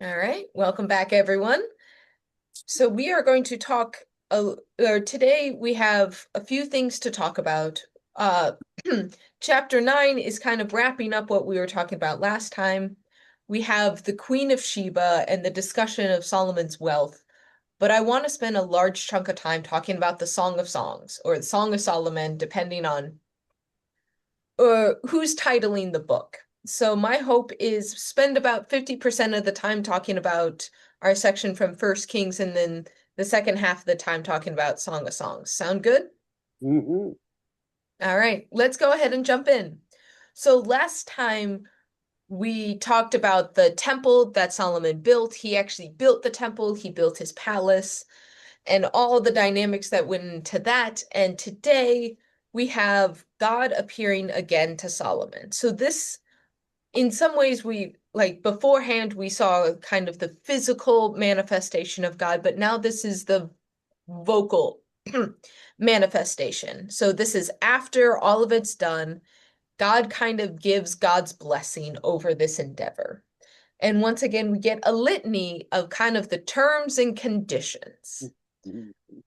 All right, welcome back, everyone. So we are going to talk, or today we have a few things to talk about. Uh, Chapter 9 is kind of wrapping up what we were talking about last time. We have the Queen of Sheba and the discussion of Solomon's wealth, but I want to spend a large chunk of time talking about the Song of Songs, or the Song of Solomon, depending on who's titling the book. So my hope is spend about 50% of the time talking about our section from First Kings, and then the second half of the time talking about Song of Songs. Sound good? Hmm. All right, let's go ahead and jump in. So last time we talked about the temple that Solomon built. He actually built the temple, he built his palace, and all the dynamics that went into that. And today we have God appearing again to Solomon. So this, in some ways, we like beforehand we saw kind of the physical manifestation of God, but now this is the vocal manifestation. So this is after all of it's done. God kind of gives God's blessing over this endeavor. And once again, we get a litany of kind of the terms and conditions.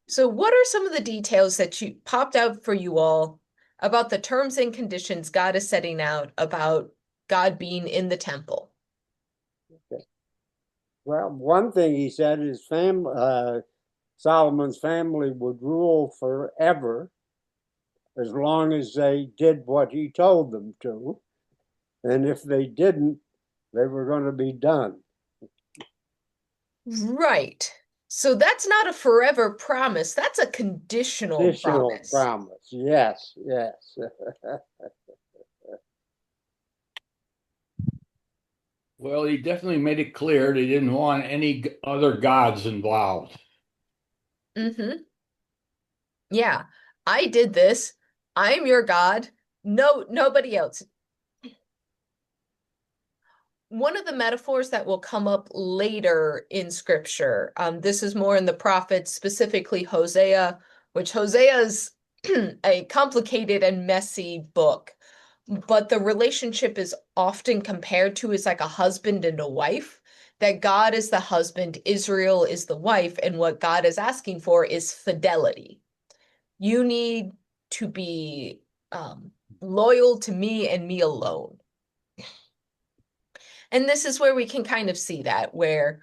So, what are some of the details that you popped out for you all about the terms and conditions God is setting out about God being in the temple? Well, one thing he said is Solomon's family would rule forever as long as they did what he told them to. And if they didn't, they were going to be done. Right. So that's not a forever promise. That's a conditional Additional promise. promise. Yes, yes. Well, he definitely made it clear they didn't want any other gods involved. Mm-hmm. Yeah. I did this. I'm your God. No, nobody else. One of the metaphors that will come up later in scripture, this is more in the prophets, specifically Hosea, which Hosea is a complicated and messy book, but the relationship is often compared to as like a husband and a wife, that God is the husband, Israel is the wife, and what God is asking for is fidelity. You need to be loyal to me and me alone. And this is where we can kind of see that, where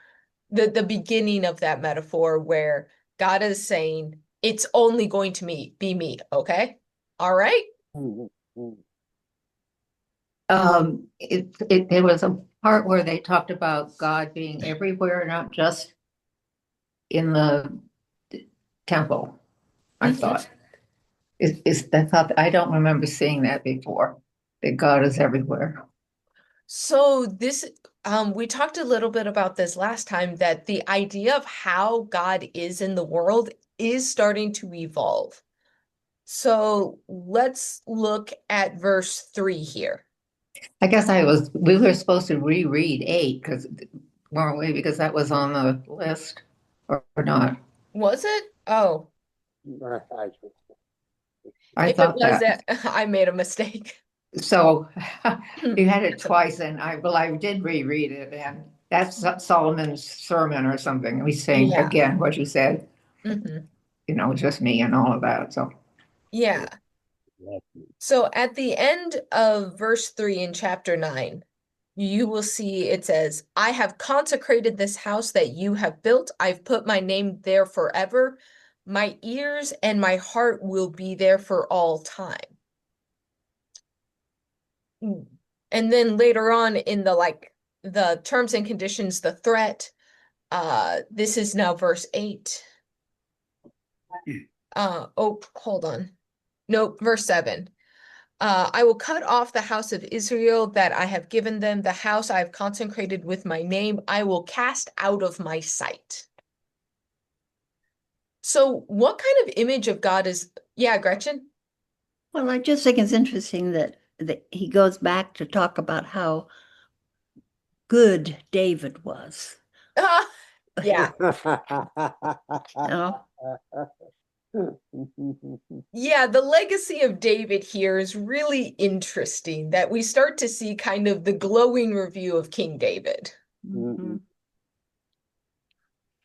the beginning of that metaphor, where God is saying, it's only going to be me, okay? All right? There was a part where they talked about God being everywhere, not just in the temple. I Mhm. thought is I thought I don't remember seeing that before. That God is everywhere. So this, we talked a little bit about this last time, that the idea of how God is in the world is starting to evolve. So let's look at verse 3 here. I guess we were supposed to reread 8 because weren't we? Because that was on the list or not. Was it? Oh, I if it thought was that. that, I made a mistake. So you had it twice, and I did reread it, and that's Solomon's sermon or something. He's saying Yeah. again what you said, Hmm. just me and all of that. So Yeah. So at the end of verse 3 in chapter 9, you will see it says, I have consecrated this house that you have built. I've put my name there forever. My ears and my heart will be there for all time. And then later on in the terms and conditions, the threat, this is now verse 8. Oh, hold on. Nope, verse 7. I will cut off the house of Israel that I have given them, the house I have consecrated with my name, I will cast out of my sight. So, what kind of image of God is, yeah, Gretchen? Well, I just think it's interesting that he goes back to talk about how good David was. Uh, yeah, You know? yeah, the legacy of David here is really interesting, that we start to see kind of the glowing review of King David. Mhm.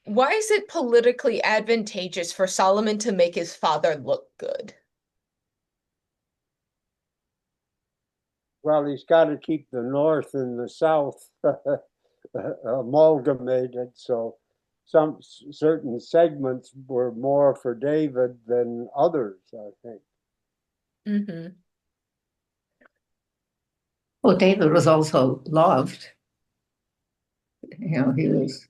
Why is it politically advantageous for Solomon to make his father look good? Well, he's got to keep the North and the South amalgamated. So some certain segments were more for David than others, I think. Mm-hmm. Well, David was also loved. He was.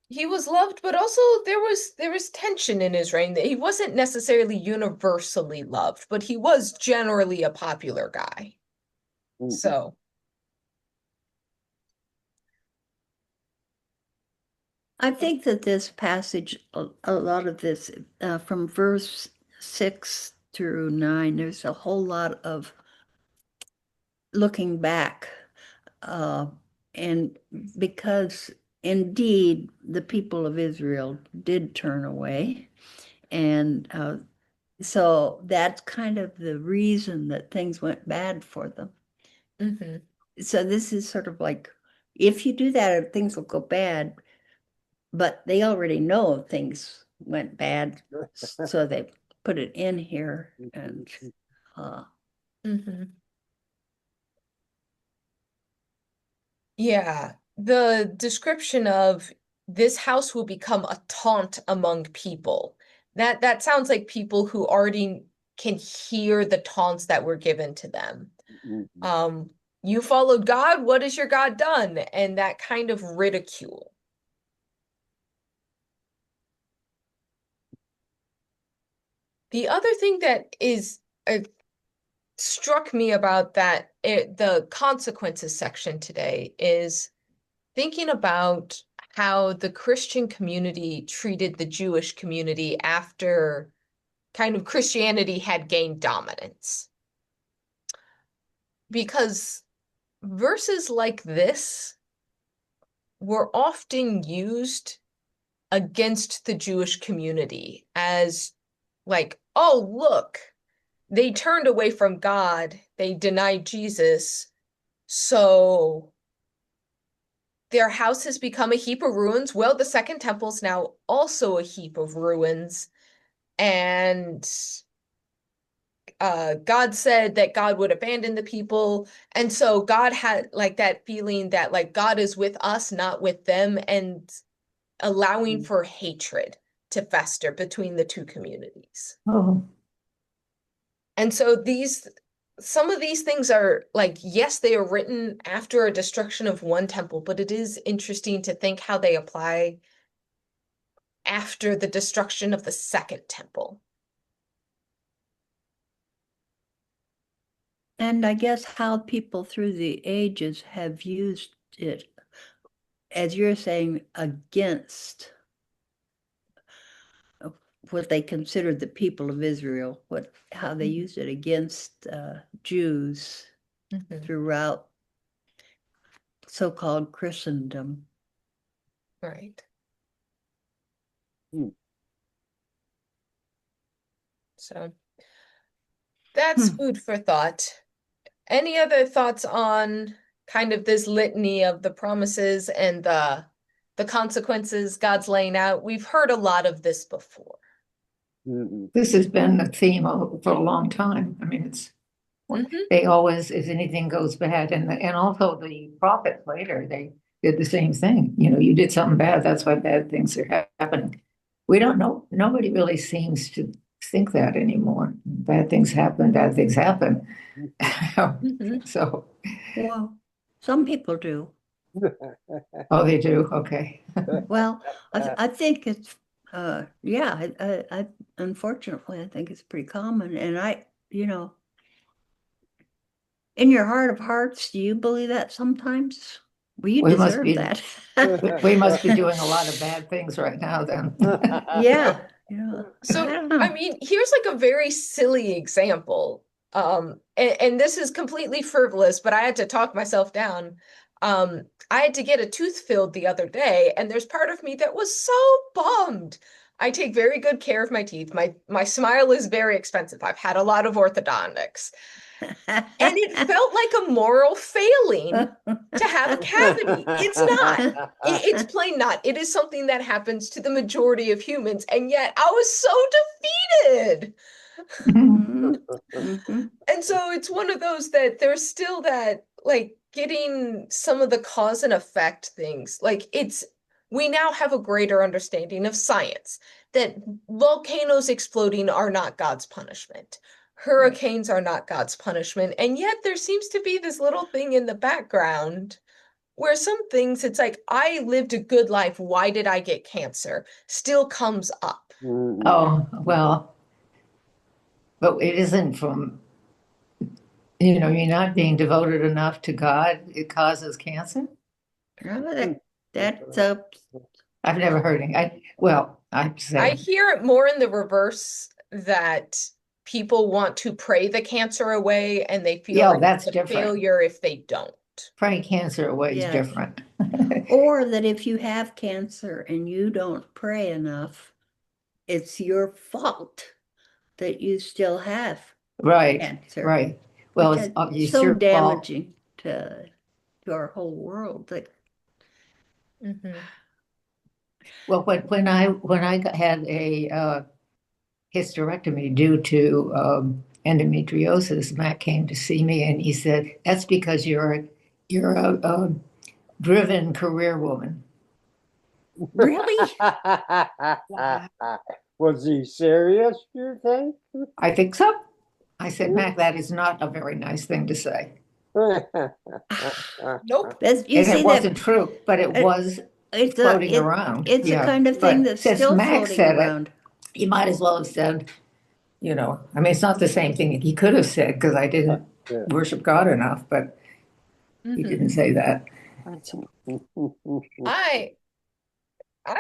He was loved, but also there was tension in his reign. He wasn't necessarily universally loved, but he was generally a popular guy. Mhm. So, I think that this passage, a lot of this, from verse 6 through 9, there's a whole lot of looking back. And because indeed the people of Israel did turn away. And so that's kind of the reason that things went bad for them. mhm. So this is sort of like, if you do that, things will go bad. But they already know things went bad, so they put it in here. And Mhm. Yeah, the description of this house will become a taunt among people. That sounds like people who already can hear the taunts that were given to them. Mhm. You followed God, what has your God done? And that kind of ridicule. The other thing that is struck me about the consequences section today is thinking about how the Christian community treated the Jewish community after kind of Christianity had gained dominance. Because verses like this were often used against the Jewish community as like, oh, look, they turned away from God, they denied Jesus, so their house has become a heap of ruins. Well, the second temple's now also a heap of ruins. And God said that God would abandon the people. And so God had like that feeling that like God is with us, not with them, and allowing for hatred to fester between the two communities. Oh, And so some of these things are like, yes, they are written after a destruction of one temple, but it is interesting to think how they apply after the destruction of the second temple. and I guess how people through the ages have used it, as you're saying, against what they considered the people of Israel, how they used it against Jews throughout so-called Christendom. Right. Hmm. So that's food for thought. Any other thoughts on kind of this litany of the promises and the consequences God's laying out? We've heard a lot of this before. Mhm. this has been a theme for a long time. I mean, they always, if anything goes bad, and also the prophets later, they did the same thing. You did something bad, that's why bad things are happening. We don't know. Nobody really seems to think that anymore. Bad things happen. Bad things happen. So, Well, some people do. oh, they do. Okay. Well, I think it's, yeah, I unfortunately, I think it's pretty common. And in your heart of hearts, do you believe that sometimes? Well, you We must deserve be that. we must be doing a lot of bad things right now then. Yeah. I So, don't know. I mean, here's like a very silly example. And this is completely frivolous, but I had to talk myself down. I had to get a tooth filled the other day, and there's part of me that was so bummed. I take very good care of my teeth. My smile is very expensive. I've had a lot of orthodontics. And it felt like a moral failing to have a cavity. It's not. It's plain not. It is something that happens to the majority of humans, and yet I was so defeated. Mhm. And so it's one of those that there's still that, like, getting some of the cause and effect things. Like, we now have a greater understanding of science, that volcanoes exploding are not God's punishment. Hurricanes are not God's punishment. And yet there seems to be this little thing in the background where some things, it's like, I lived a good life. Why did I get cancer? Still comes up. Oh, well, but it isn't from, you're not being devoted enough to God. It causes cancer. That's I've never heard it. I'd I say, hear it more in the reverse, that people want to pray the cancer away and they feel yeah, like that's it's a different. failure if they don't. Praying cancer away is Yes. different. or that if you have cancer and you don't pray enough, it's your fault that you still have Right, cancer. right. Well, Which it's so your fault. damaging to our whole world. That Well, when I had a hysterectomy due to endometriosis, Matt came to see me and he said, "That's because you're a driven career woman." really, Was he serious, you think? I think so. I said, "Mac, that is not a very nice thing to say." Nope. you And see it wasn't that true, but it was it's floating around. It's Yeah. a kind of thing But that's since still Mac floating said around. it, you might as well have said, I mean, it's not the same thing that he could have said because I didn't worship God enough, but he didn't say that. I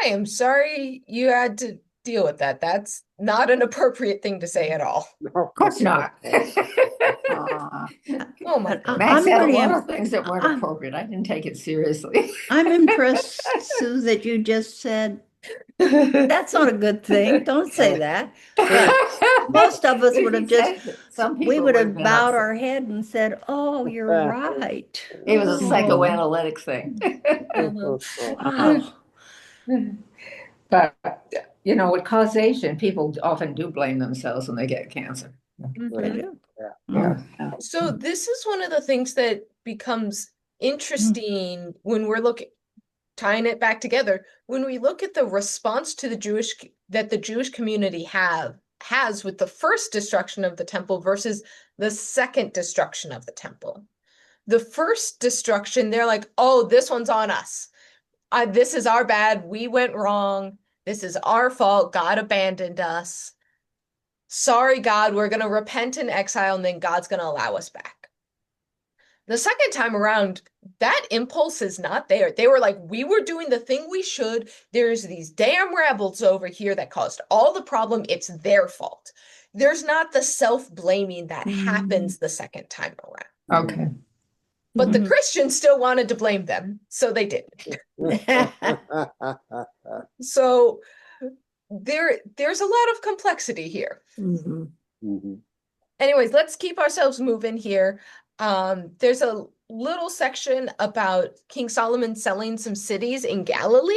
am sorry you had to deal with that. That's not an appropriate thing to say at all. Of course not. Oh my goodness. Max I'm said a pretty lot of things that weren't appropriate. I didn't take it seriously. I'm impressed, Sue, that you just said that's not a good thing. Don't say that. Most of us would have we would have bowed our head and said, "Oh, you're right." It was a psychoanalytic thing. Wow. But, with causation, people often do blame themselves when they get cancer. They do. Yeah. So this is one of the things that becomes interesting when we're tying it back together, when we look at the response to the Jewish community has with the first destruction of the temple versus the second destruction of the temple. The first destruction, they're like, "Oh, this one's on us. This is our bad. We went wrong. This is our fault. God abandoned us. Sorry, God, we're going to repent in exile, and then God's going to allow us back." The second time around, that impulse is not there. They were like, "We were doing the thing we should. There's these damn rebels over here that caused all the problem. It's their fault." There's not the self-blaming that happens the second time around. Okay. But the Christians still wanted to blame them, so they did. So there's a lot of complexity here. Anyways, let's keep ourselves moving here. There's a little section about King Solomon selling some cities in Galilee.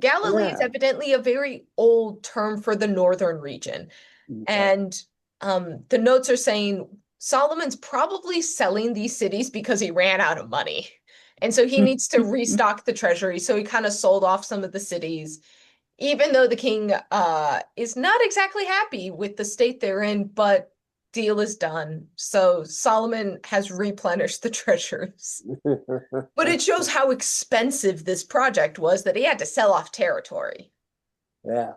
Galilee is evidently a very old term for the northern region. And the notes are saying Solomon's probably selling these cities because he ran out of money. And so he needs to restock the treasury. So he kind of sold off some of the cities, even though the king is not exactly happy with the state they're in, but deal is done. So Solomon has replenished the treasures. But it shows how expensive this project was that he had to sell off territory. Yeah.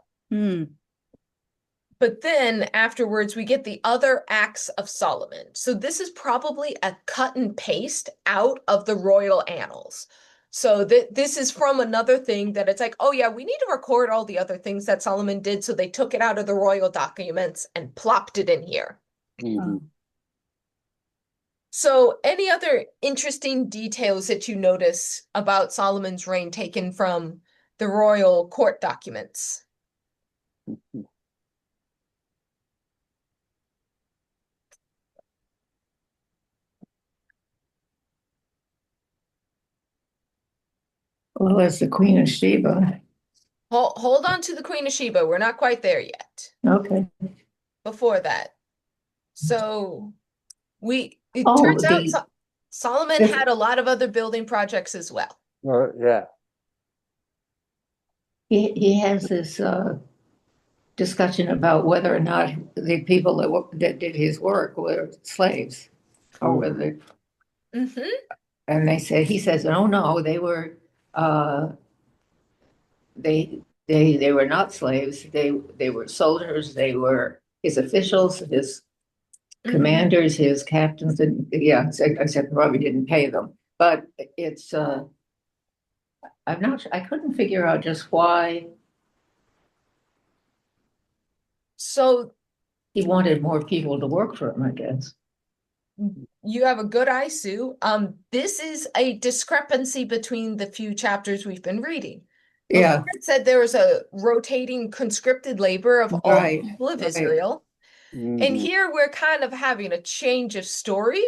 But then afterwards, we get the other acts of Solomon. So this is probably a cut and paste out of the royal annals. So this is from another thing that it's like, oh yeah, we need to record all the other things that Solomon did. So they took it out of the royal documents and plopped it in here. So any other interesting details that you notice about Solomon's reign taken from the royal court documents? Well, as the Queen of Sheba. Hold on to the Queen of Sheba. We're not quite there yet. Okay. Before that. So it Oh, turns out Solomon had a lot of other building projects as well. Yeah. he has this discussion about whether or not the people that did his work were slaves, or whether, Mm-hmm. and he says, oh no, they were, they were not slaves. They were soldiers. They were his officials, his commanders, his captains, and yeah, except probably didn't pay them. But it's I'm not. I couldn't figure out just why. So he wanted more people to work for him, I guess. You have a good eye, Sue. This is a discrepancy between the few chapters we've been reading. Yeah. Before it said there was a rotating conscripted labor of all the people of Israel. And here we're kind of having a change of story,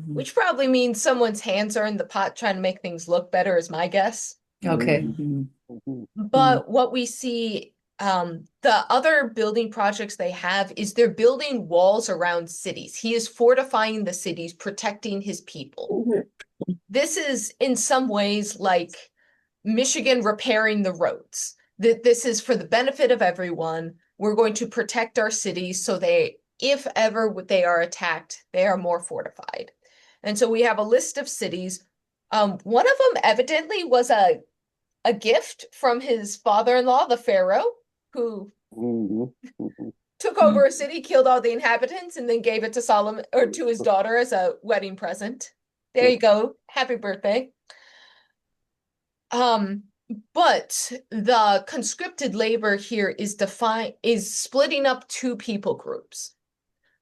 which probably means someone's hands are in the pot trying to make things look better, is my guess. Okay. But what we see, the other building projects they have is they're building walls around cities. He is fortifying the cities, protecting his people. This is in some ways like Michigan repairing the roads. This is for the benefit of everyone. We're going to protect our cities so if ever they are attacked, they are more fortified. And so we have a list of cities. One of them evidently was a gift from his father-in-law, the Pharaoh, who took over a city, killed all the inhabitants, and then gave it to Solomon or to his daughter as a wedding present. There you go. Happy birthday. But the conscripted labor here is splitting up two people groups.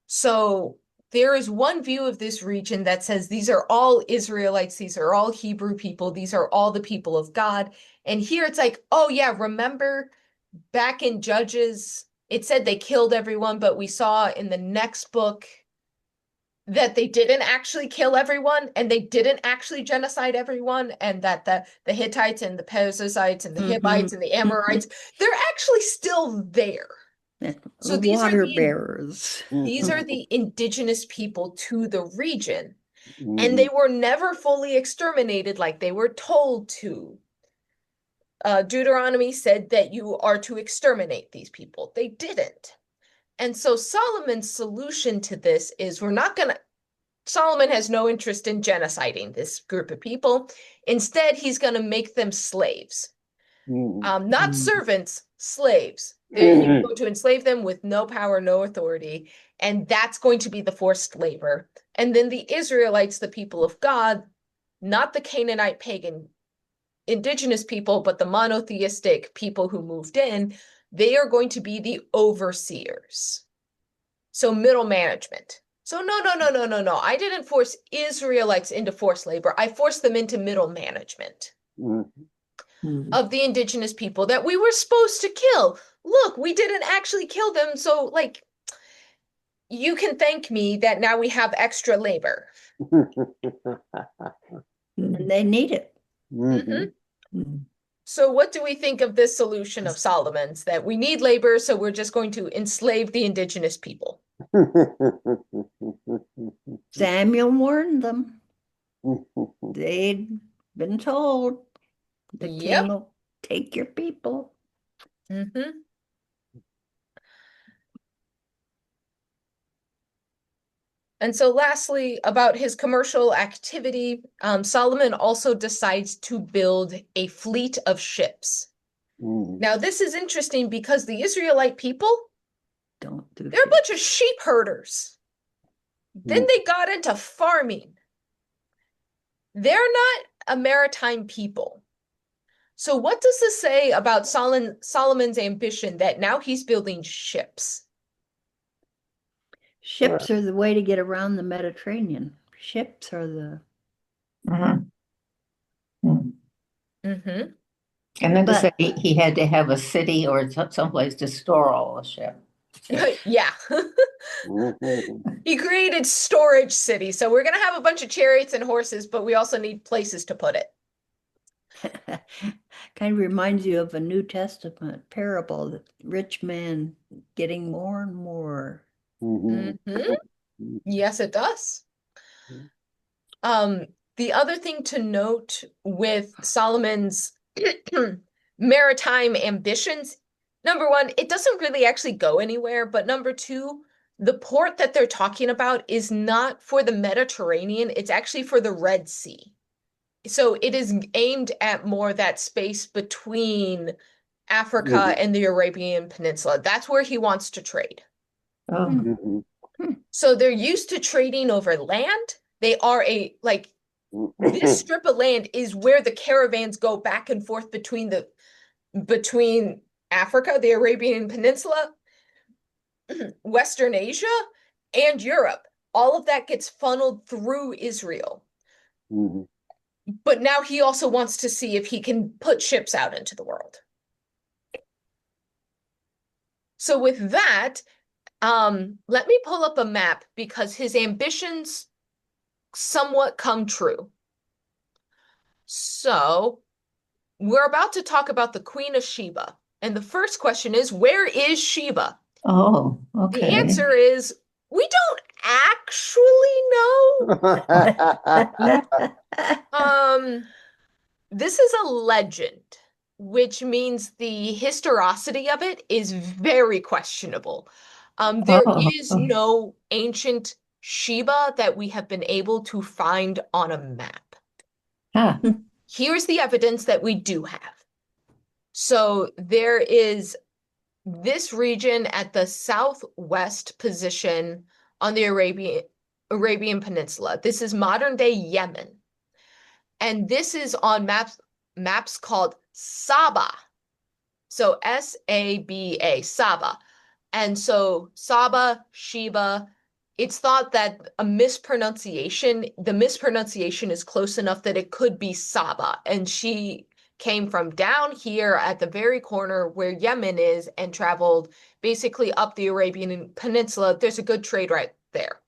So there is one view of this region that says these are all Israelites, these are all Hebrew people, these are all the people of God. And here it's like, oh yeah, remember back in Judges, it said they killed everyone, but we saw in the next book that they didn't actually kill everyone and they didn't actually genocide everyone, and that the Hittites and the Perizzites and the Hivites and the Amorites, they're actually still there. So these water bearers. These are the indigenous people to the region, and they were never fully exterminated like they were told to. Deuteronomy said that you are to exterminate these people. They didn't. And so Solomon's solution to this is Solomon has no interest in genociding this group of people. Instead, he's going to make them slaves. Not servants, slaves. He's going to enslave them with no power, no authority, and that's going to be the forced labor. And then the Israelites, the people of God, not the Canaanite pagan indigenous people, but the monotheistic people who moved in, they are going to be the overseers. So middle management. So no. I didn't force Israelites into forced labor. I forced them into middle management of the indigenous people that we were supposed to kill. Look, we didn't actually kill them. So you can thank me that now we have extra labor. And they need it. So what do we think of this solution of Solomon's, that we need labor, so we're just going to enslave the indigenous people? Samuel warned them. They'd been told the king will take your people. And so lastly, about his commercial activity, Solomon also decides to build a fleet of ships. Now, this is interesting because the Israelite people, they're a bunch of sheep herders. Then they got into farming. They're not a maritime people. So what does this say about Solomon's ambition that now he's building ships? Ships are the way to get around the Mediterranean. Ships are the... And then to say he had to have a city or someplace to store all the ship. Yeah. He created storage cities. So we're going to have a bunch of chariots and horses, but we also need places to put it. Kind of reminds you of a New Testament parable, the rich man getting more and more. Mhm. Yes, it does. The other thing to note with Solomon's maritime ambitions, number one, it doesn't really actually go anywhere, but number two, the port that they're talking about is not for the Mediterranean, it's actually for the Red Sea. So it is aimed at more that space between Africa and the Arabian Peninsula. That's where he wants to trade. Oh, Mhm. So they're used to trading over land. They are this strip of land is where the caravans go back and forth between Africa, the Arabian Peninsula, Western Asia, and Europe. All of that gets funneled through Israel. Mhm. But now he also wants to see if he can put ships out into the world. So with that, let me pull up a map because his ambitions somewhat come true. So we're about to talk about the Queen of Sheba. And the first question is, where is Sheba? oh, The okay. answer is, we don't actually know. This is a legend, which means the historicity of it is very questionable. There Oh, is no ancient Sheba that we have been able to find on a map. huh. Here's the evidence that we do have. So there is this region at the southwest position on the Arabian Peninsula. This is modern day Yemen. And this is on maps called Saba. So Saba, Saba. And so Saba, Sheba, it's thought that the mispronunciation is close enough that it could be Saba. And she came from down here at the very corner where Yemen is and traveled basically up the Arabian Peninsula. There's a good trade right there.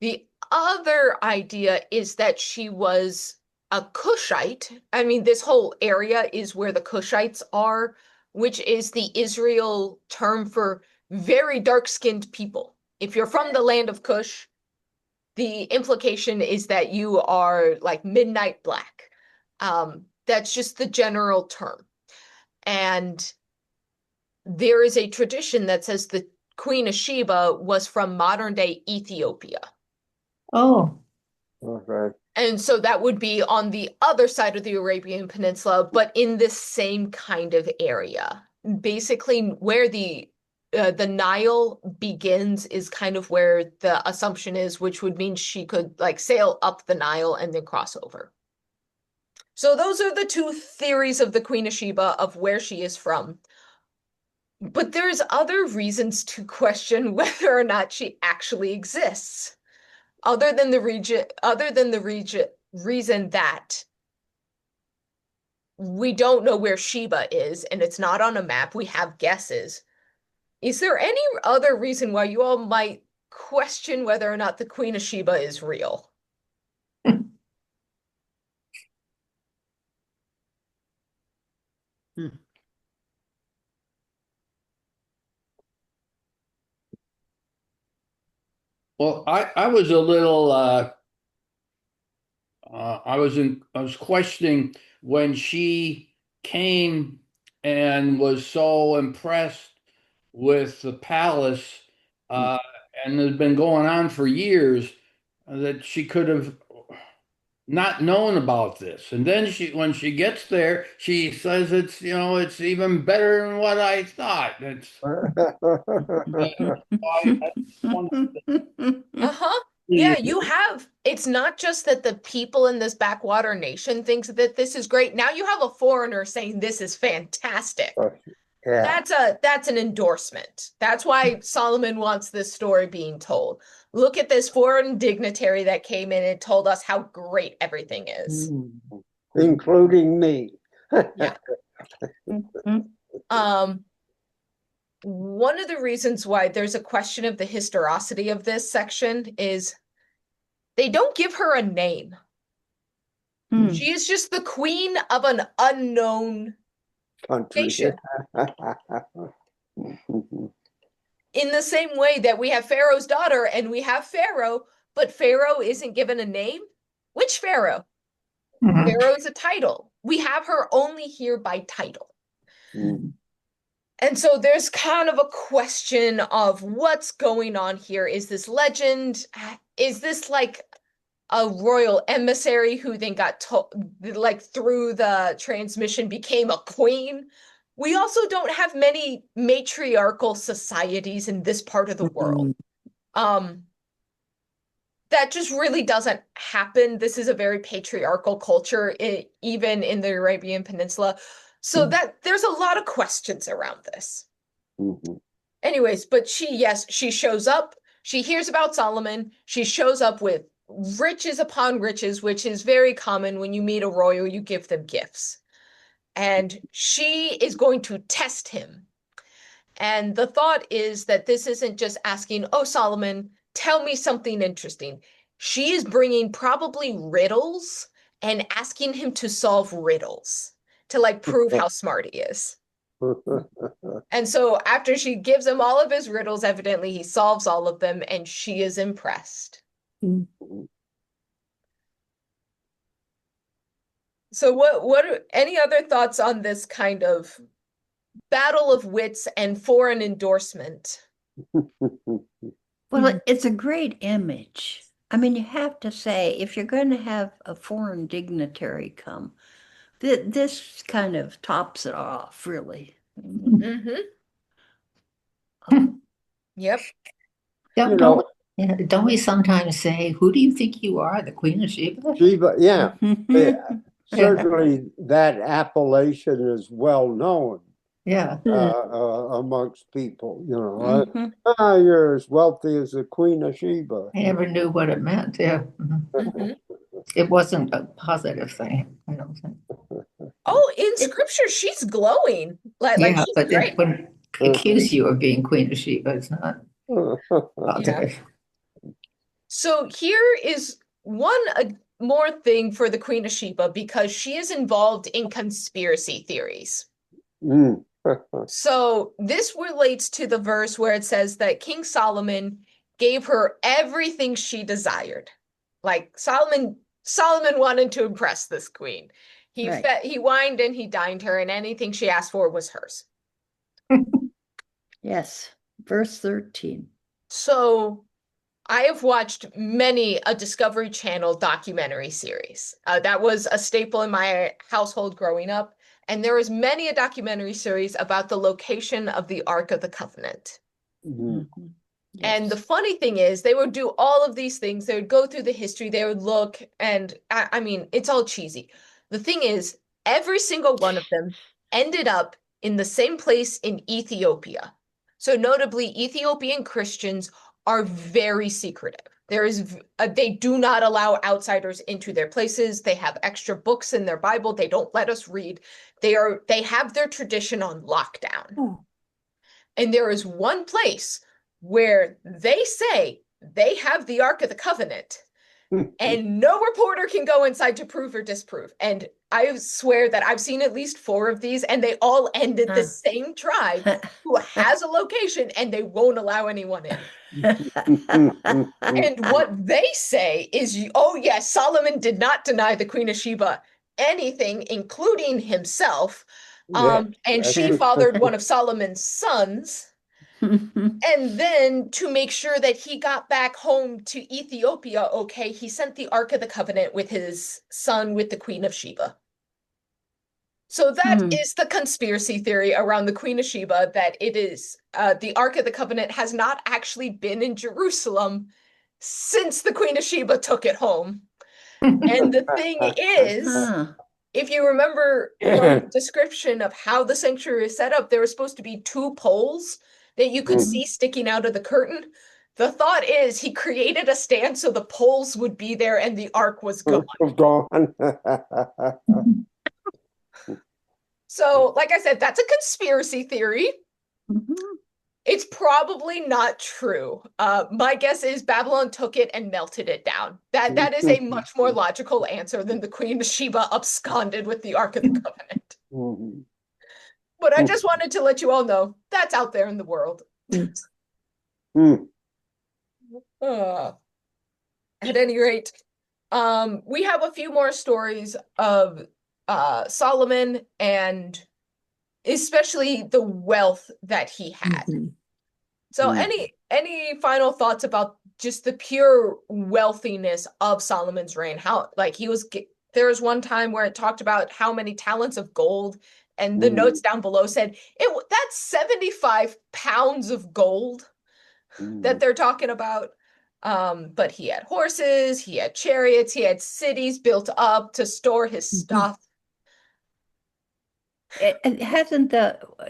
The other idea is that she was a Cushite. I mean, this whole area is where the Cushites are, which is the Israel term for very dark-skinned people. If you're from the land of Cush, the implication is that you are like midnight black. That's just the general term. And there is a tradition that says the Queen of Sheba was from modern-day Ethiopia. Oh, Okay. And so that would be on the other side of the Arabian Peninsula, but in this same kind of area. Basically, where the Nile begins is kind of where the assumption is, which would mean she could like sail up the Nile and then cross over. So those are the two theories of the Queen of Sheba of where she is from. But there's other reasons to question whether or not she actually exists. Other than the reason that we don't know where Sheba is and it's not on a map, we have guesses. Is there any other reason why you all might question whether or not the Queen of Sheba is real? Well, I was a little I was questioning when she came and was so impressed with the palace, uh, and has been going on for years, that she could have not known about this. And then when she gets there, she says it's even better than what I thought. It's why I Uh-huh. wanted Yeah, it's not just that the people in this backwater nation thinks that this is great. Now you have a foreigner saying this is fantastic. Yeah. That's an endorsement. That's why Solomon wants this story being told. Look at this foreign dignitary that came in and told us how great everything is. Including me. Yeah. One of the reasons why there's a question of the historicity of this section is they don't give her a name. She is just the queen of an unknown Country. nation. In the same way that we have Pharaoh's daughter and we have Pharaoh, but Pharaoh isn't given a name. Which Pharaoh? Mhm. Pharaoh is a title. We have her only here by title. And so there's kind of a question of what's going on here. Is this legend? Is this like a royal emissary who then got like through the transmission became a queen? We also don't have many matriarchal societies in this part of the world. That just really doesn't happen. This is a very patriarchal culture, even in the Arabian Peninsula. So that there's a lot of questions around this. Anyways, but she shows up. She hears about Solomon. She shows up with riches upon riches, which is very common when you meet a royal, you give them gifts. And she is going to test him. And the thought is that this isn't just asking, oh, Solomon, tell me something interesting. She is bringing probably riddles and asking him to solve riddles to like prove how smart he is. And so after she gives him all of his riddles, evidently he solves all of them and she is impressed. So what any other thoughts on this kind of battle of wits and foreign endorsement? Well, it's a great image. I mean, you have to say, if you're going to have a foreign dignitary come, this kind of tops it off, really. Yep. Don't we sometimes say, who do you think you are, the Queen of Sheba? Sheba, yeah. Certainly that appellation is well known. Yeah. Amongst people, you're as wealthy as the Queen of Sheba. I never knew what it meant. Yeah. It wasn't a positive thing, I don't think. Oh, in scripture, she's glowing. Like she's but great. When accuse you of being Queen of Sheba, it's not positive. So here is one more thing for the Queen of Sheba, because she is involved in conspiracy theories. So this relates to the verse where it says that King Solomon gave her everything she desired. Like Solomon wanted to impress this queen. He wined and he dined her, and anything she asked for was hers. Yes, verse 13. So I have watched many a Discovery Channel documentary series. That was a staple in my household growing up. And there was many a documentary series about the location of the Ark of the Covenant. Yes. And the funny thing is, they would do all of these things. They would go through the history. They would look, and I mean, it's all cheesy. The thing is, every single one of them ended up in the same place in Ethiopia. So notably, Ethiopian Christians are very secretive. They do not allow outsiders into their places. They have extra books in their Bible. They don't let us read. They have their tradition on lockdown. And there is one place where they say they have the Ark of the Covenant, and no reporter can go inside to prove or disprove. And I swear that I've seen at least 4 of these, and they all ended the same tribe who has a location, and they won't allow anyone in. And what they say is, oh yes, Solomon did not deny the Queen of Sheba anything, including himself. And she fathered one of Solomon's sons. And then to make sure that he got back home to Ethiopia okay, he sent the Ark of the Covenant with his son with the Queen of Sheba. So that is the conspiracy theory around the Queen of Sheba, that it is the Ark of the Covenant has not actually been in Jerusalem since the Queen of Sheba took it home. And the thing is, if you remember from the description of how the sanctuary is set up, there were supposed to be 2 poles that you could see sticking out of the curtain. The thought is he created a stand so the poles would be there and the ark was gone. So, like I said, that's a conspiracy theory. It's probably not true. My guess is Babylon took it and melted it down. That is a much more logical answer than the Queen of Sheba absconded with the Ark of the Covenant. But I just wanted to let you all know that's out there in the world. At any rate, we have a few more stories of Solomon and especially the wealth that he had. So any final thoughts about just the pure wealthiness of Solomon's reign? How, like, there was one time where it talked about how many talents of gold, and the notes down below said that's 75 pounds of gold that they're talking about. But he had horses, he had chariots, he had cities built up to store his stuff. It hasn't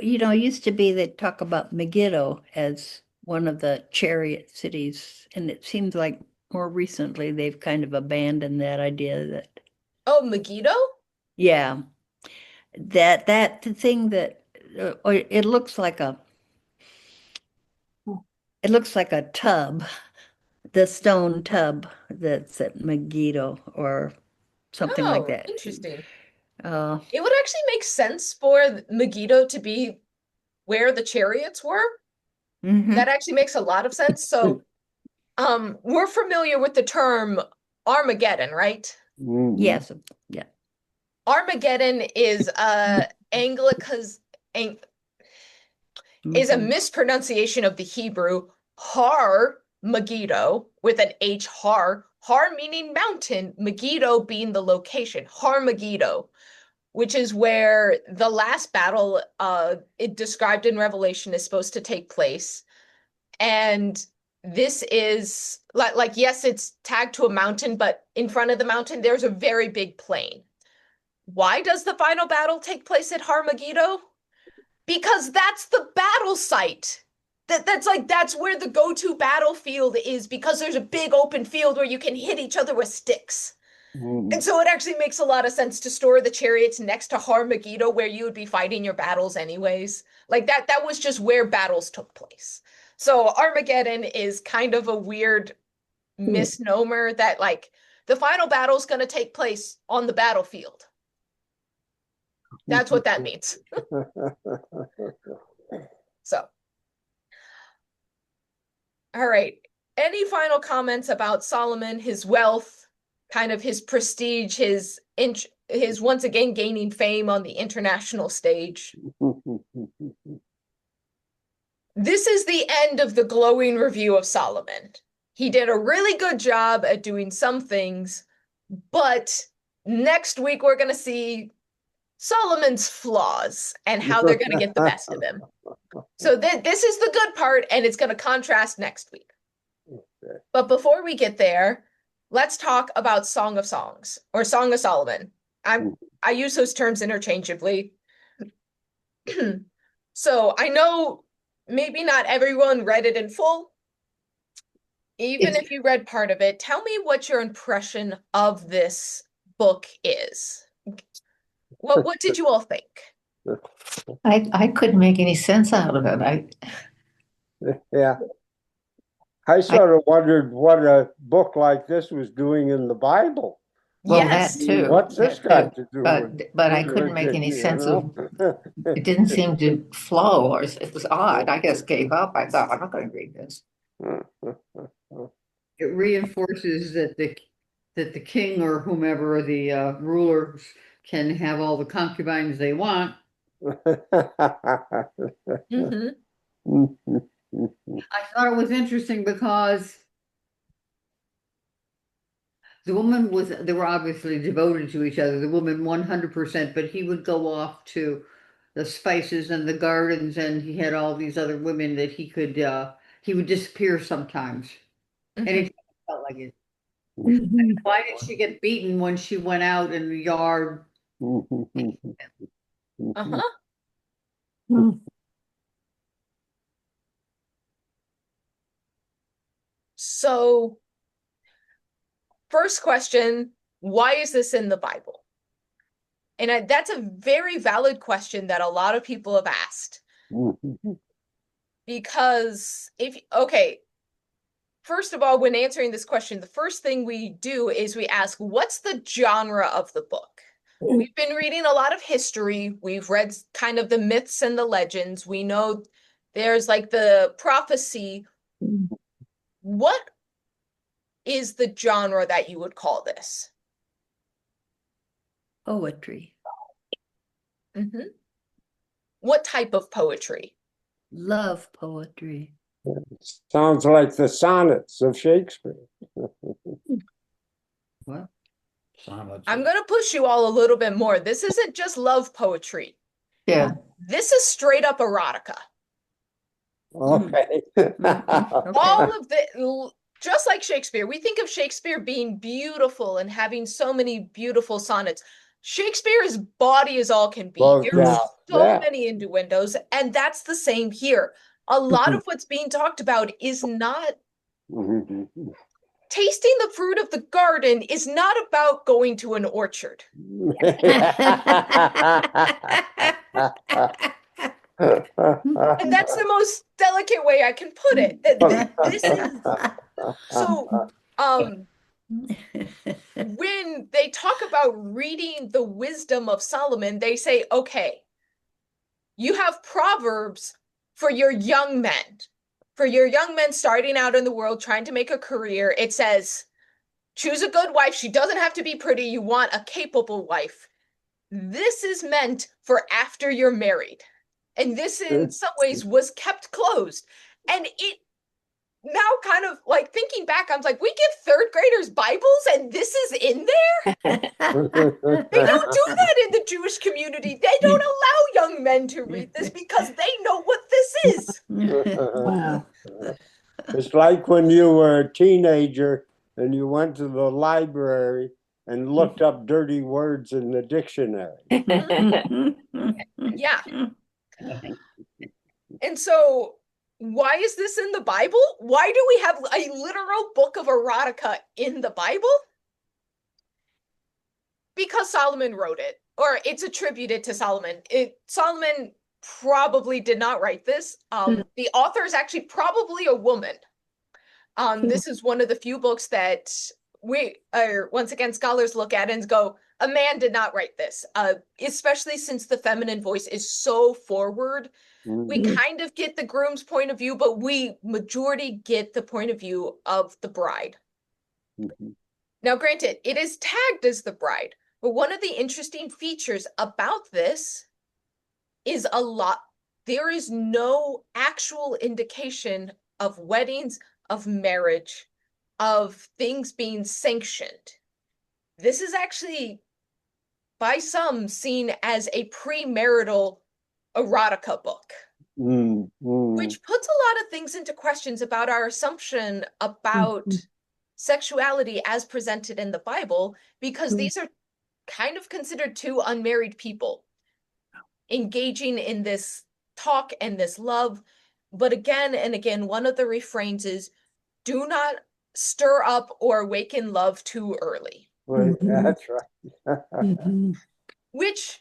used to be they talk about Megiddo as one of the chariot cities, and it seems like more recently they've kind of abandoned that idea that. Oh, Megiddo? Yeah, that thing that it looks like a tub, the stone tub that's at Megiddo or something like that. Interesting. It would actually make sense for Megiddo to be where the chariots were. That actually makes a lot of sense. So, we're familiar with the term Armageddon, right? Yes. Yeah. Armageddon is is a mispronunciation of the Hebrew Har Megiddo with an H, Har meaning mountain, Megiddo being the location, Har Megiddo, which is where the last battle it described in Revelation is supposed to take place. And this is like yes, it's tagged to a mountain, but in front of the mountain there's a very big plain. Why does the final battle take place at Har Megiddo? Because that's the battle site. That's where the go-to battlefield is, because there's a big open field where you can hit each other with sticks. And so it actually makes a lot of sense to store the chariots next to Har Megiddo, where you would be fighting your battles anyways. Like that was just where battles took place. So Armageddon is kind of a weird misnomer that like the final battle is going to take place on the battlefield. That's what that means. So, all right. Any final comments about Solomon, his wealth, kind of his prestige, his once again gaining fame on the international stage? This is the end of the glowing review of Solomon. He did a really good job at doing some things, but next week we're going to see Solomon's flaws and how they're going to get the best of him. So this is the good part, and it's going to contrast next week. Okay. But before we get there, let's talk about Song of Songs or Song of Solomon. I use those terms interchangeably. So I know maybe not everyone read it in full. Even if you read part of it, tell me what your impression of this book is. What did you all think? I couldn't make any sense out of it. Yeah. I sort of wondered what a book like this was doing in the Bible. Well, yes. That too. What's this got to do but I couldn't make any sense of it. Didn't seem to flow, or it was odd. I guess gave up. I thought, I'm not going to read this. It reinforces that the king or whomever the rulers can have all the concubines they want. I thought it was interesting because they were obviously devoted to each other. The woman 100%, but he would go off to the spices and the gardens, and he had all these other women that he would disappear sometimes. And it felt like it. Why did she get beaten when she went out in the yard? So, first question, why is this in the Bible? And that's a very valid question that a lot of people have asked. Because okay, first of all, when answering this question, the first thing we do is we ask, what's the genre of the book? We've been reading a lot of history. We've read kind of the myths and the legends. We know there's like the prophecy. What is the genre that you would call this? Poetry. What type of poetry? Love poetry. Sounds like the sonnets of Shakespeare. What? Sonnets. I'm going to push you all a little bit more. This isn't just love poetry. Yeah. This is straight up erotica. Okay. All of the, just like Shakespeare, we think of Shakespeare being beautiful and having so many beautiful sonnets. Shakespeare's baudy as all can be. Both, There's yeah. so Yeah. many innuendos, and that's the same here. A lot of what's being talked about is not tasting the fruit of the garden is not about going to an orchard. And that's the most delicate way I can put it. This is so when they talk about reading the wisdom of Solomon, they say, okay, you have Proverbs for your young men. For your young men starting out in the world, trying to make a career, it says, choose a good wife. She doesn't have to be pretty. You want a capable wife. This is meant for after you're married. And this, in some ways, was kept closed. And it now kind of like thinking back, I'm like, we give third graders Bibles and this is in there? They don't do that in the Jewish community. They don't allow young men to read this because they know what this is. Wow. It's like when you were a teenager and you went to the library and looked up dirty words in the dictionary. Yeah. And so why is this in the Bible? Why do we have a literal book of erotica in the Bible? Because Solomon wrote it, or it's attributed to Solomon. Solomon probably did not write this. The author is actually probably a woman. This is one of the few books that once again, scholars look at and go, a man did not write this, especially since the feminine voice is so forward. We kind of get the groom's point of view, but we majority get the point of view of the bride. Now, granted, it is tagged as the bride, but one of the interesting features about this is there is no actual indication of weddings, of marriage, of things being sanctioned. This is actually, by some, seen as a premarital erotica book, which puts a lot of things into questions about our assumption about sexuality as presented in the Bible, because these are kind of considered two unmarried people engaging in this talk and this love. But again and again, one of the refrains is, do not stir up or awaken love too early. Well, that's right. Which,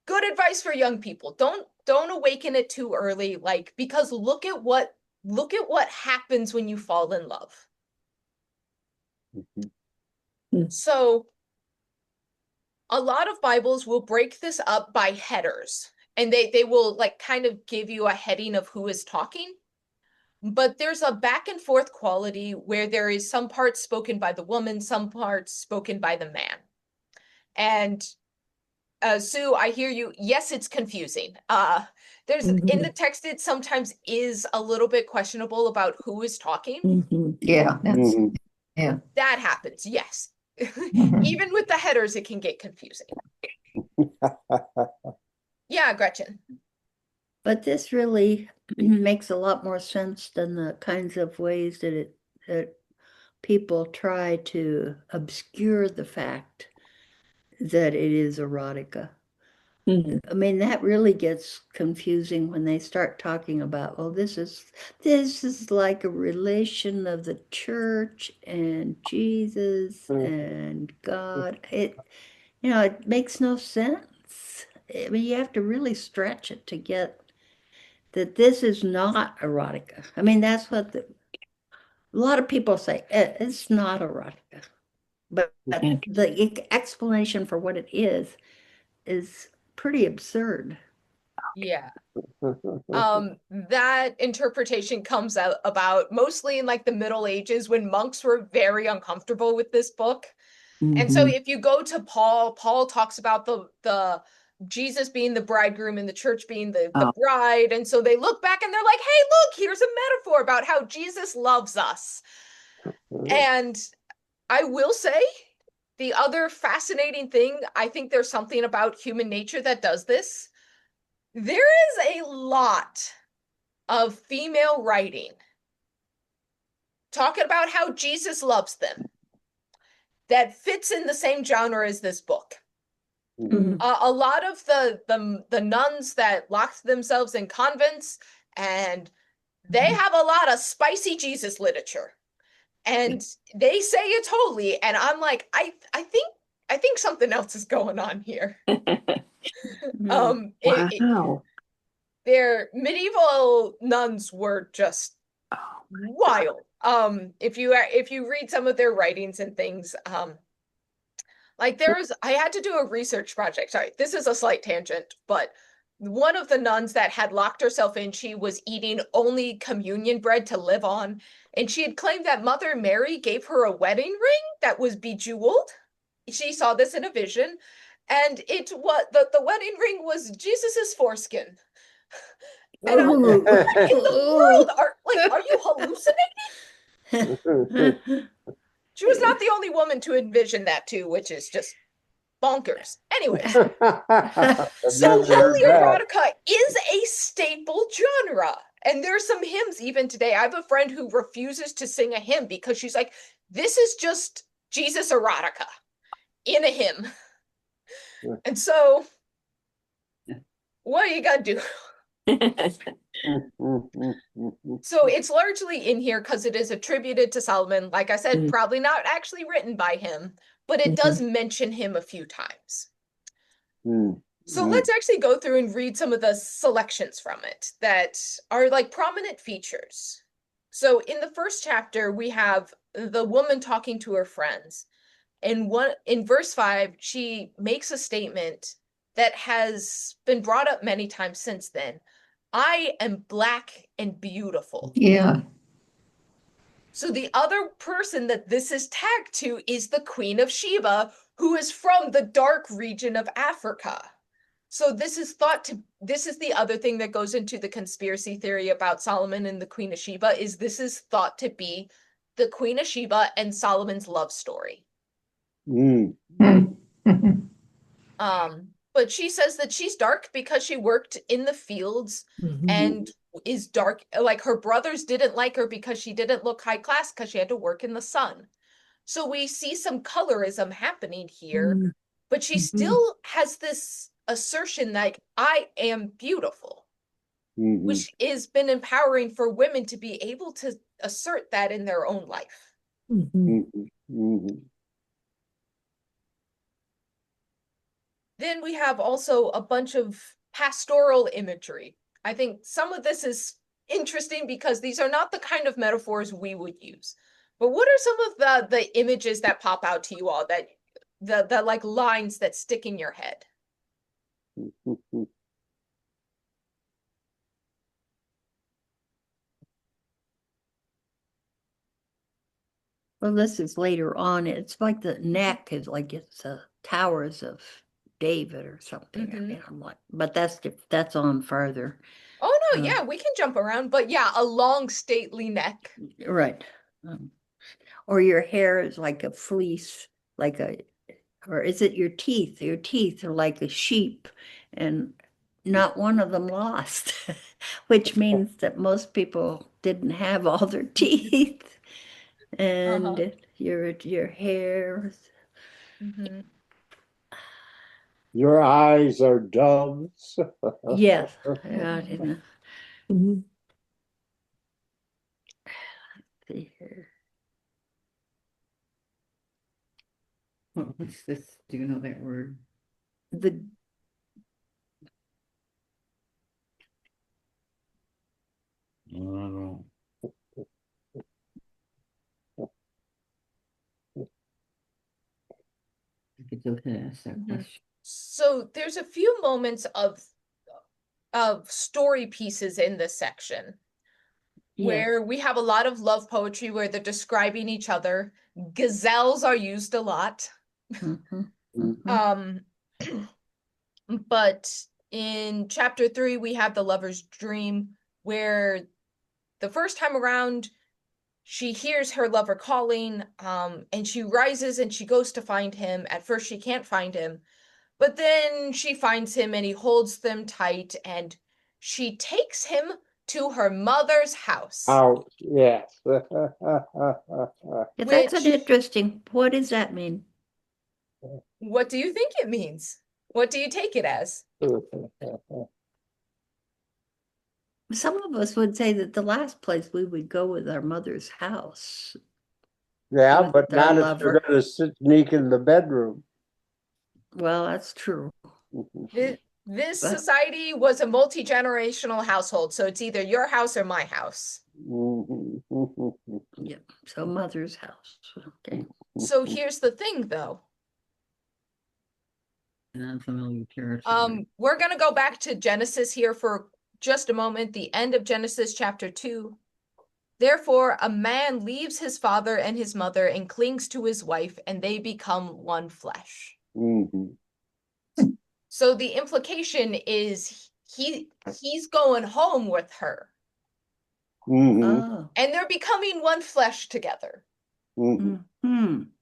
good advice for young people. Don't awaken it too early, like, because look at what happens when you fall in love. So a lot of Bibles will break this up by headers, and they will like kind of give you a heading of who is talking. But there's a back and forth quality where there is some parts spoken by the woman, some parts spoken by the man. And Sue, I hear you. Yes, it's confusing. There's in the text, it sometimes is a little bit questionable about who is talking. Yeah, yeah. That happens, yes. Even with the headers, it can get confusing. Yeah, Gretchen. But this really makes a lot more sense than the kinds of ways that people try to obscure the fact that it is erotica. I mean, that really gets confusing when they start talking about, well, this is like a relation of the church and Jesus and God. It makes no sense. I mean, you have to really stretch it to get that this is not erotica. I mean, that's what a lot of people say. It's not erotica. But the explanation for what it is pretty absurd. Yeah. That interpretation comes out about mostly in like the Middle Ages when monks were very uncomfortable with this book. And so if you go to Paul, Paul talks about the Jesus being the bridegroom and the church being the bride. And so they look back and they're like, hey, look, here's a metaphor about how Jesus loves us. And I will say, the other fascinating thing, I think there's something about human nature that does this. There is a lot of female writing talking about how Jesus loves them that fits in the same genre as this book. A lot of the nuns that locked themselves in convents, and they have a lot of spicy Jesus literature, and they say it's holy, and I'm like, I think something else is going on here. Wow. Their medieval nuns were just wild. If you read some of their writings and things, like I had to do a research project. Sorry, this is a slight tangent, but one of the nuns that had locked herself in, she was eating only communion bread to live on, and she had claimed that Mother Mary gave her a wedding ring that was bejeweled. She saw this in a vision, and it was the wedding ring was Jesus's foreskin. And I'm like, what in the world are you hallucinating? She was not the only woman to envision that too, which is just bonkers. Anyways, so holy erotica is a staple genre. And there's some hymns even today. I have a friend who refuses to sing a hymn because she's like, this is just Jesus erotica in a hymn. And so, what are you gonna do? So it's largely in here because it is attributed to Solomon. Like I said, probably not actually written by him, but it does mention him a few times. So let's actually go through and read some of the selections from it that are like prominent features. So in the first chapter, we have the woman talking to her friends. And in verse 5, she makes a statement that has been brought up many times since then. I am black and beautiful. Yeah. So the other person that this is tagged to is the Queen of Sheba, who is from the dark region of Africa. So this is the other thing that goes into the conspiracy theory about Solomon and the Queen of Sheba, is this is thought to be the Queen of Sheba and Solomon's love story. But she says that she's dark because she worked in the fields and is dark. Like her brothers didn't like her because she didn't look high class because she had to work in the sun. So we see some colorism happening here, but she still has this assertion like, I am beautiful, which has been empowering for women to be able to assert that in their own life. Then we have also a bunch of pastoral imagery. I think some of this is interesting because these are not the kind of metaphors we would use. But what are some of the images that pop out to you all, that the like lines that stick in your head? Well, this is later on. It's like the neck is like it's Towers of David or something. I mean, I'm like, but that's on further. Oh no, yeah, we can jump around, but yeah, a long stately neck. Right. Or your hair is like a fleece, or is it your teeth? Your teeth are like a sheep, and not one of them lost, which means that most people didn't have all their teeth. And your hair. Your eyes are doves. Yes. I didn't see here. What's this? Do you know that word? I don't know. It's okay to ask that question. So there's a few moments of story pieces in this section where we have a lot of love poetry where they're describing each other. Gazelles are used a lot. But in chapter 3, we have the lover's dream where the first time around, she hears her lover calling, and she rises and she goes to find him. At first, she can't find him, but then she finds him and he holds them tight, and she takes him to her mother's house. House, yes. That's an interesting. What does that mean? What do you think it means? What do you take it as? Some of us would say that the last place we would go with our mother's house. Yeah, With but the not if lover. you're going to sneak in the bedroom. Well, that's true. This But- society was a multi-generational household, so it's either your house or my house. Yeah, so mother's house. Okay. So here's the thing, though. An unfamiliar territory. We're gonna go back to Genesis here for just a moment, the end of Genesis chapter 2. Therefore, a man leaves his father and his mother and clings to his wife, and they become one flesh. So the implication is he's going home with her, Oh. and they're becoming one flesh together. Hmm.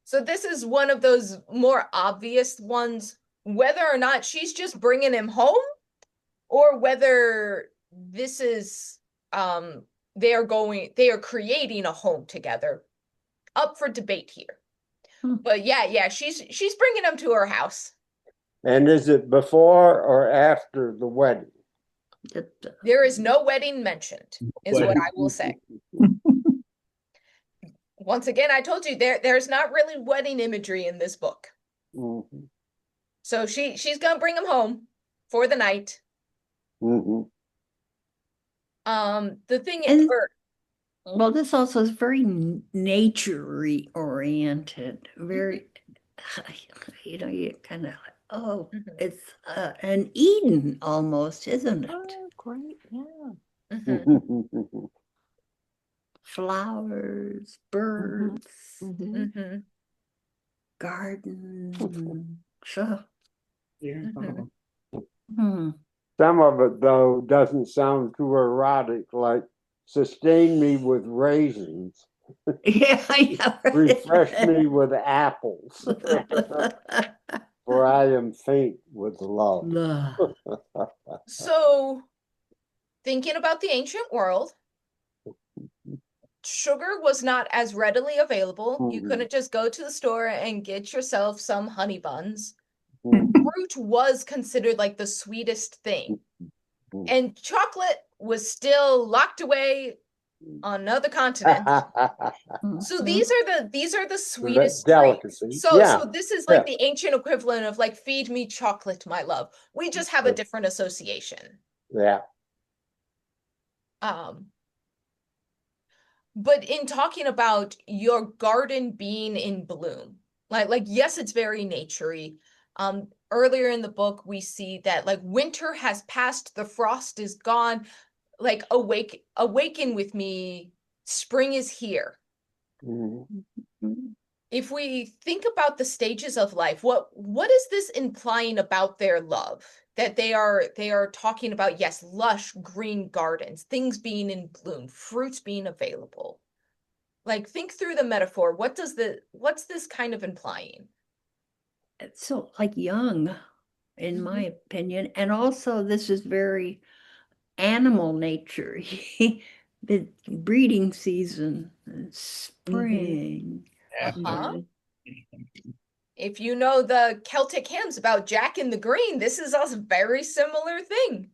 So this is one of those more obvious ones, whether or not she's just bringing him home, or whether this is they are creating a home together. Up for debate here. But yeah, she's bringing him to her house. And is it before or after the wedding? There is no wedding mentioned, is what I will say. Once again, I told you there's not really wedding imagery in this book. So she's gonna bring him home for the night. The thing is, well, this also is very nature oriented, very, you kind of, it's an Eden almost, isn't it? Oh, great, yeah. Flowers, birds, garden, so. Some of it, though, doesn't sound too erotic, like sustain me with raisins. Yeah, Refresh me with apples. For I am faint with love. So, thinking about the ancient world, sugar was not as readily available. You couldn't just go to the store and get yourself some honey buns. Fruit was considered like the sweetest thing. And chocolate was still locked away on another continent. So these are the sweetest delicacies. So this is like the ancient equivalent of like feed me chocolate, my love. We just have a different association. Yeah. But in talking about your garden being in bloom, like yes, it's very naturey. Earlier in the book, we see that like winter has passed, the frost is gone, like awaken with me, spring is here. If we think about the stages of life, what is this implying about their love? That they are talking about, yes, lush green gardens, things being in bloom, fruits being available. Like, think through the metaphor. What's this kind of implying? It's so like young, in my opinion. And also this is very animal nature. The breeding season, spring. If you know the Celtic hymns about Jack in the Green, this is a very similar thing.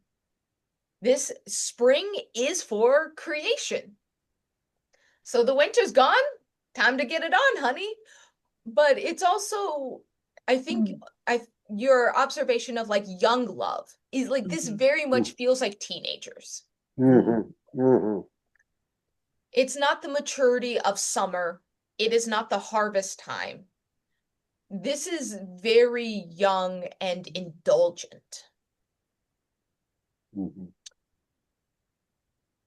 This spring is for creation. So the winter's gone, time to get it on, honey. But it's also, I think, your observation of like young love is like this very much feels like teenagers. It's not the maturity of summer. It is not the harvest time. This is very young and indulgent.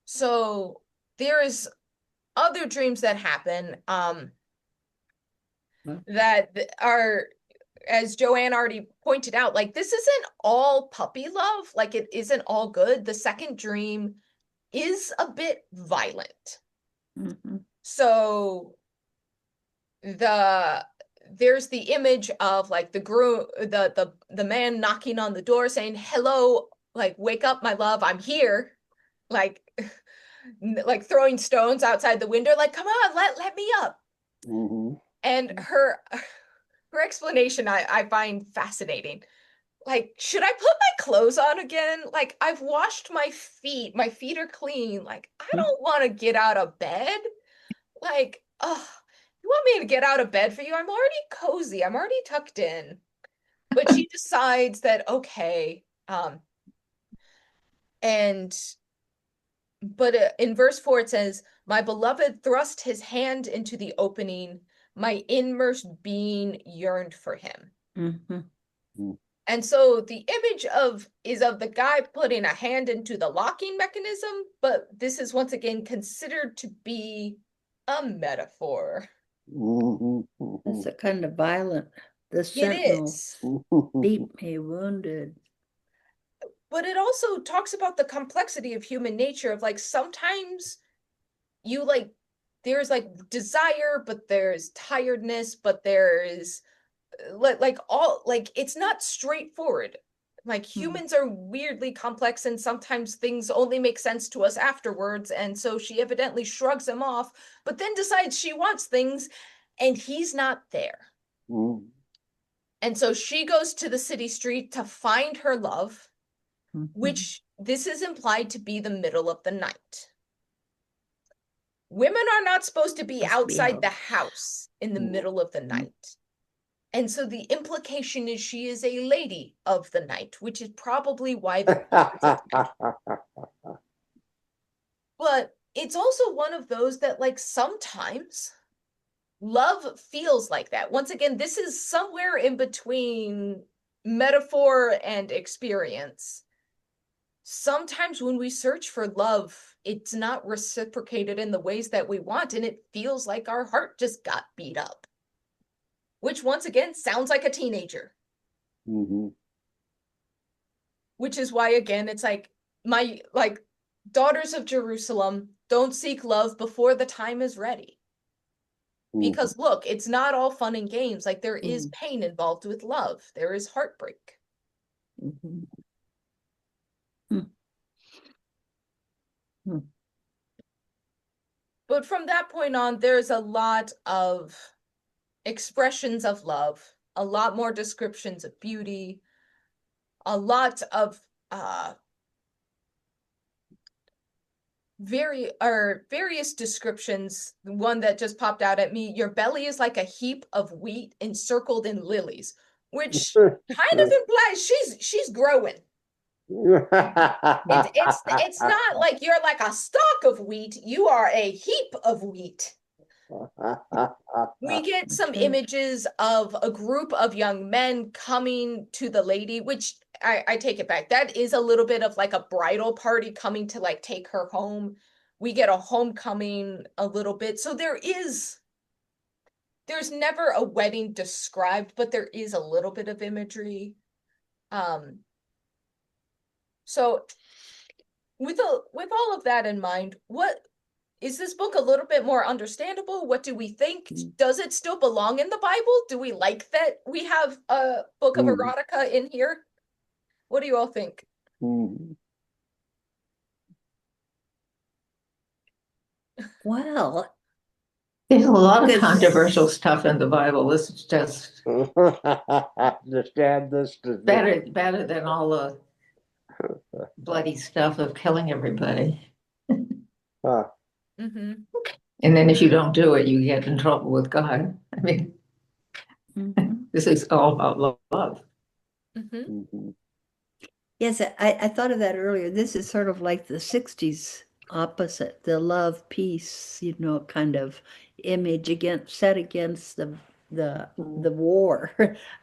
So there is other dreams that happen that are, as Joanne already pointed out, like this isn't all puppy love, like it isn't all good. The second dream is a bit violent. So there's the image of like the groom, the man knocking on the door saying, "Hello, like wake up, my love, I'm here." Like like throwing stones outside the window, like, "Come on, let me up." And her explanation I find fascinating. Like, should I put my clothes on again? Like, I've washed my feet. My feet are clean. Like, I don't want to get out of bed. Like, oh, you want me to get out of bed for you? I'm already cozy. I'm already tucked in. But she decides that, okay. But in verse 4, it says, "My beloved thrust his hand into the opening. My inmost being yearned for him." And so the image is of the guy putting a hand into the locking mechanism, but this is once again considered to be a metaphor. That's a kind of violent. The It sentinel is. beat me wounded. But it also talks about the complexity of human nature of like sometimes you like there's like desire, but there's tiredness, but there's like all like it's not straightforward. Like humans are weirdly complex and sometimes things only make sense to us afterwards, and so she evidently shrugs him off but then decides she wants things and he's not there. And so she goes to the city street to find her love, which this is implied to be the middle of the night. Women are not supposed to be outside the house in the middle of the night. And so the implication is she is a lady of the night, which is probably why but it's also one of those that like sometimes love feels like that. Once again, this is somewhere in between metaphor and experience. Sometimes when we search for love, it's not reciprocated in the ways that we want, and it feels like our heart just got beat up. Which once again sounds like a teenager. Which is why again it's like daughters of Jerusalem, don't seek love before the time is ready. Because look, it's not all fun and games. Like there is pain involved with love. There is heartbreak. But from that point on, there's a lot of expressions of love, a lot more descriptions of beauty, a lot of various descriptions. One that just popped out at me: your belly is like a heap of wheat encircled in lilies, which kind of implies she's growing. It's not like you're like a stalk of wheat, you are a heap of wheat. We get some images of a group of young men coming to the lady, which I take it back. That is a little bit of like a bridal party coming to like take her home. We get a homecoming a little bit. So there's never a wedding described, but there is a little bit of imagery. So with all of that in mind, what is this book a little bit more understandable? What do we think? Does it still belong in the Bible? Do we like that we have a book of erotica in here? What do you all think? Well, there's a lot of controversial stuff in the Bible. This is just understand this better than all the bloody stuff of killing everybody. And then if you don't do it, you get in trouble with God. I mean, this is all about love. Yes, I thought of that earlier. This is sort of like the 60s opposite, the love peace, kind of image set against the war.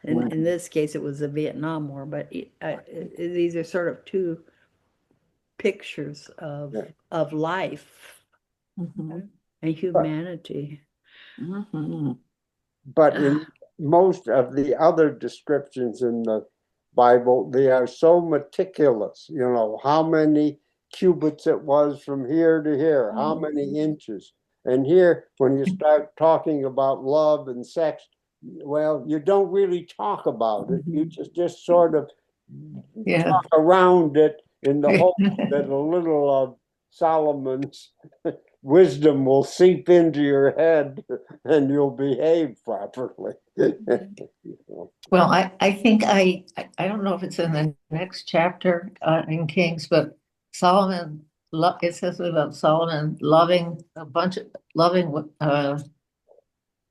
In this case, it was the Vietnam War, but these are sort of two pictures of life Mhm. and humanity. Mhm. But in most of the other descriptions in the Bible, they are so meticulous, how many cubits it was from here to here, how many inches. And here, when you start talking about love and sex, well, you don't really talk about it. You just sort of Yeah. talk around it in the hope that a little of Solomon's wisdom will seep into your head and you'll behave properly. Well, I think I don't know if it's in the next chapter in Kings, but Solomon, it says about Solomon loving a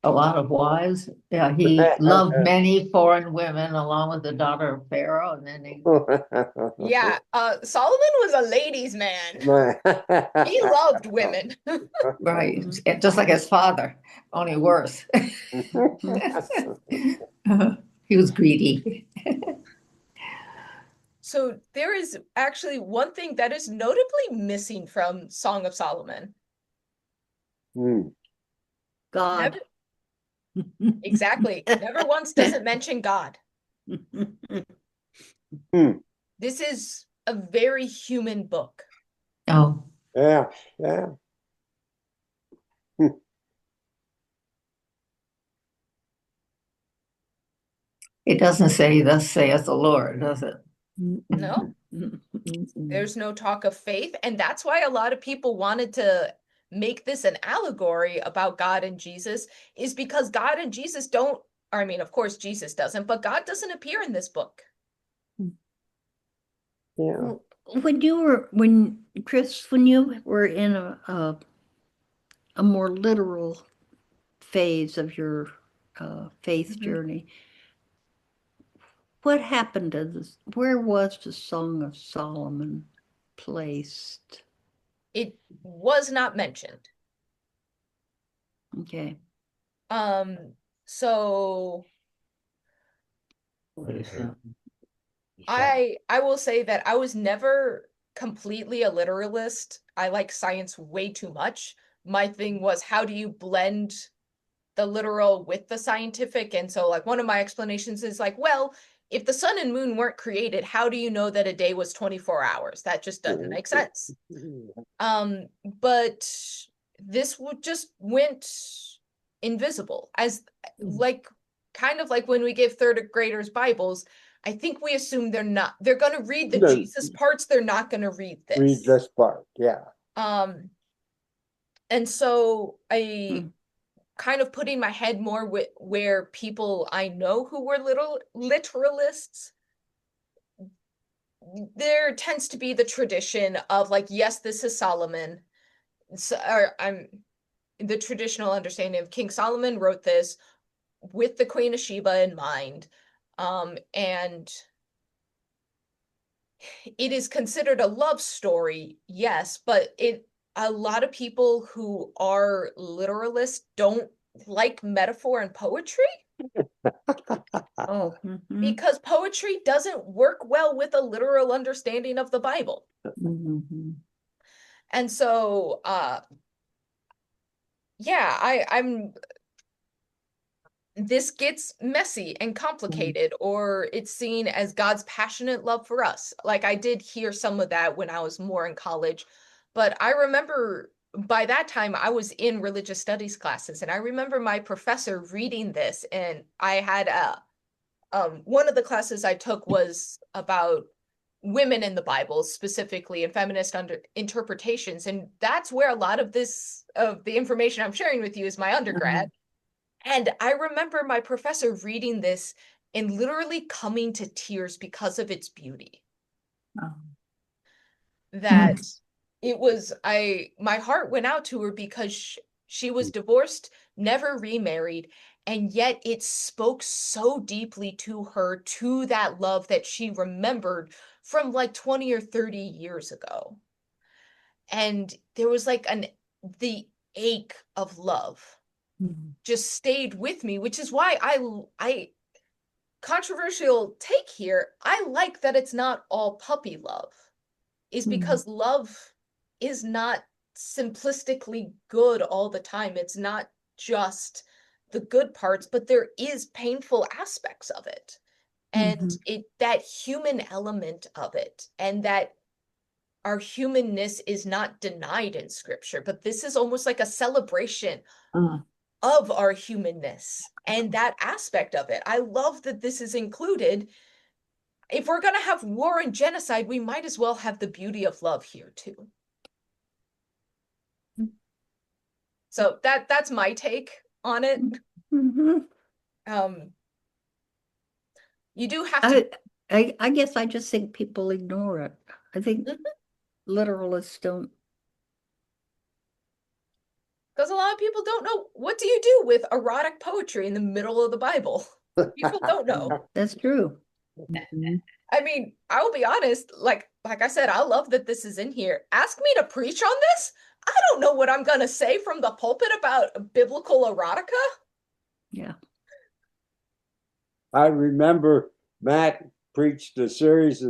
lot of wives. Yeah, he loved many foreign women along with the daughter of Pharaoh, and then he Yeah, Solomon was a ladies' man. He loved women. right, just like his father, only worse. He was greedy. So there is actually one thing that is notably missing from Song of Solomon. God. Exactly. Never once does it mention God. This is a very human book. Oh, Yeah, yeah. it doesn't say, "Thus saith the Lord," does it? No, there's no talk of faith. And that's why a lot of people wanted to make this an allegory about God and Jesus, is because God and Jesus don't, or I mean, of course, Jesus doesn't, but God doesn't appear in this book. Yeah. Chris, when you were in a more literal phase of your faith journey, what happened to this? Where was the Song of Solomon placed? It was not mentioned. Okay. So What is that? I will say that I was never completely a literalist. I like science way too much. My thing was, how do you blend the literal with the scientific? And so like one of my explanations is like, well, if the sun and moon weren't created, how do you know that a day was 24 hours? That just doesn't make sense. But this would just went invisible as like kind of like when we give third graders Bibles. I think we assume they're going to read the Jesus parts, they're not going to read Read this part, yeah. And so I kind of putting my head more with where people I know who were little literalists, there tends to be the tradition of like, yes, this is Solomon. So, or I'm the traditional understanding of King Solomon wrote this with the Queen of Sheba in mind. And it is considered a love story, yes, but a lot of people who are literalists don't like metaphor and poetry. Oh, because poetry doesn't work well with a literal understanding of the Bible. And so yeah, I'm this gets messy and complicated, or it's seen as God's passionate love for us. Like I did hear some of that when I was more in college, but I remember by that time I was in religious studies classes, and I remember my professor reading this, and I had one of the classes I took was about women in the Bible, specifically and feminist interpretations, and that's where a lot of this of the information I'm sharing with you is my undergrad. And I remember my professor reading this and literally coming to tears because of its beauty. That it was my heart went out to her because she was divorced, never remarried, and yet it spoke so deeply to her, to that love that she remembered from like 20 or 30 years ago. And there was like the ache of love just stayed with me, which is why I controversial take here, I like that it's not all puppy love, is because love is not simplistically good all the time. It's not just the good parts, but there is painful aspects of it. And that human element of it, and that our humanness is not denied in scripture, but this is almost like a celebration of our humanness and that aspect of it. I love that this is included. If we're going to have war and genocide, we might as well have the beauty of love here too. So that's my take on it. You do have to. I guess I just think people ignore it. I think literalists don't. Because a lot of people don't know, what do you do with erotic poetry in the middle of the Bible? People don't know. That's true. I mean, I will be honest, like I said, I love that this is in here. Ask me to preach on this. I don't know what I'm going to say from the pulpit about biblical erotica. Yeah. I remember Matt preached a series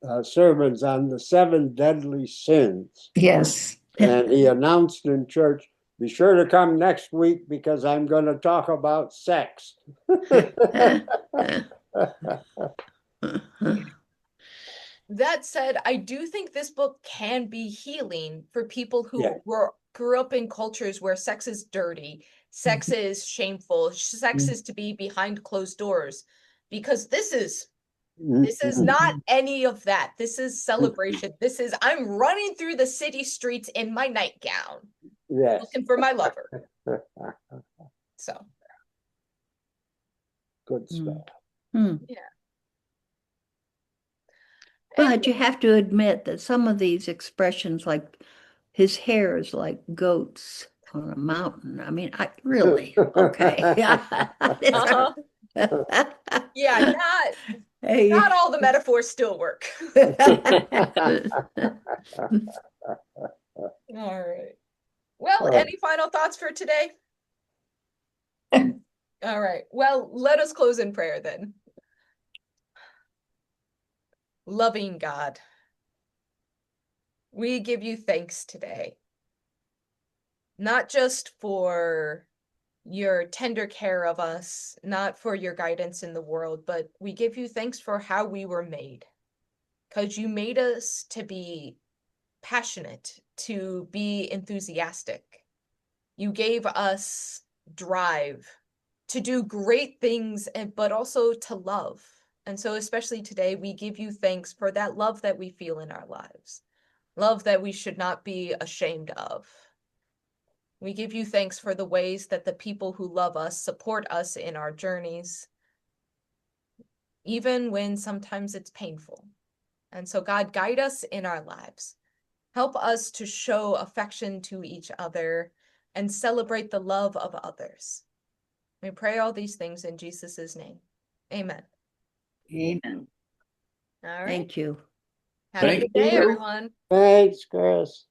of sermons on the 7 deadly sins. Yes. And he announced in church, be sure to come next week because I'm going to talk about sex. That said, I do think this book can be healing for people who grew up in cultures where sex is dirty, sex is shameful, sex is to be behind closed doors, because this is not any of that. This is celebration. This is, I'm running through the city streets in my nightgown, looking for my lover. So good stuff. Yeah. But you have to admit that some of these expressions, like his hair is like goats on a mountain. I mean, really, okay. Yeah, not all the metaphors still work. All right. Well, any final thoughts for today? All right. Well, let us close in prayer then. Loving God, we give you thanks today, not just for your tender care of us, not for your guidance in the world, but we give you thanks for how we were made, because you made us to be passionate, to be enthusiastic. You gave us drive to do great things, but also to love. And so especially today, we give you thanks for that love that we feel in our lives, love that we should not be ashamed of. We give you thanks for the ways that the people who love us support us in our journeys, even when sometimes it's painful. And so God, guide us in our lives. Help us to show affection to each other and celebrate the love of others. We pray all these things in Jesus' name. Amen. Amen. All right. Thank you. Have a good day, everyone. Thanks, Chris.